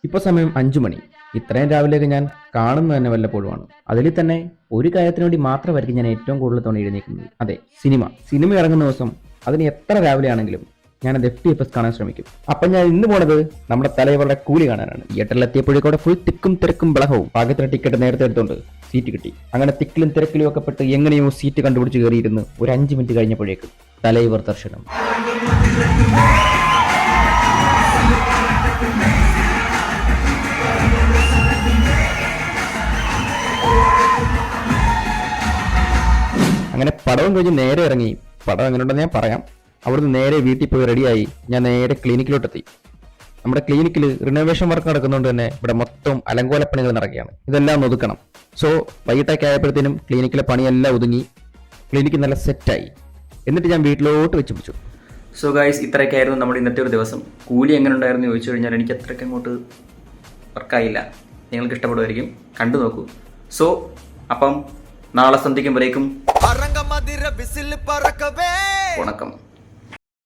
ഇപ്പോൾ സമയം 5 മണി. ഇത്രയും രാവിലെയൊക്കെ ഞാൻ കാണുന്നത് തന്നെ വല്ലപ്പോഴുമാണ്. അതിൽ തന്നെ ഒരു കാര്യത്തിന് വേണ്ടി മാത്രമായിരിക്കും ഞാൻ ഏറ്റവും കൂടുതൽ തവണ എഴുന്നേൽക്കുന്നത്. അതെ, സിനിമ ഇറങ്ങുന്ന ദിവസം അതിന് എത്ര രാവിലെ ആണെങ്കിലും ഞാനത് FTFS കാണാൻ ശ്രമിക്കും. അപ്പം ഞാൻ ഇന്ന് പോണത് നമ്മുടെ തലവരുടെ കൂലി കാണാനാണ്. തിയേറ്ററിലെത്തിയപ്പോഴേക്കൂടെ ഫുൾ തിക്കും തിരക്കും ബളഹവും. പാകത്തിന് ടിക്കറ്റ് നേരത്തെ എടുത്തോണ്ട് സീറ്റ് കിട്ടി. അങ്ങനെ തിക്കിലും തിരക്കിലും ഒക്കെ പെട്ട് എങ്ങനെയോ സീറ്റ് കണ്ടുപിടിച്ച് കയറിയിരുന്ന് ഒരു 5 മിനിറ്റ് കഴിഞ്ഞപ്പോഴേക്കും തലൈവർ ദർശനം. അങ്ങനെ പടവും കഴിഞ്ഞ് നേരെ ഇറങ്ങി. പടം എങ്ങനെയുണ്ടെന്ന് ഞാൻ പറയാം. അവിടുന്ന് നേരെ വീട്ടിൽ പോയി റെഡിയായി ഞാൻ നേരെ ക്ലിനിക്കിലോട്ടെത്തി. നമ്മുടെ ക്ലിനിക്കിൽ റിനോവേഷൻ വർക്ക് നടക്കുന്നതുകൊണ്ട് തന്നെ ഇവിടെ മൊത്തം അലങ്കോലപ്പണികൾ നടക്കുകയാണ്. ഇതെല്ലാം ഒതുക്കണം. സോ വൈകിട്ടൊക്കെ ആയപ്പോഴത്തേനും ക്ലിനിക്കിലെ പണിയെല്ലാം ഒതുങ്ങി, ക്ലിനിക്ക് നല്ല സെറ്റായി. എന്നിട്ട് ഞാൻ വീട്ടിലോട്ട് വെച്ച് പിടിച്ചു. സോ ഗൈസ്, ഇത്രയൊക്കെ ആയിരുന്നു നമ്മുടെ ഇന്നത്തെ ഒരു ദിവസം. കൂലി എങ്ങനെ ഉണ്ടായിരുന്നു ചോദിച്ചു കഴിഞ്ഞാൽ എനിക്ക് അത്രയ്ക്ക് അങ്ങോട്ട് വർക്കായില്ല. നിങ്ങൾക്ക് ഇഷ്ടപ്പെടുമായിരിക്കും, കണ്ടു നോക്കൂ. സോ അപ്പം നാളെ സന്ധിക്കുമ്പോഴേക്കും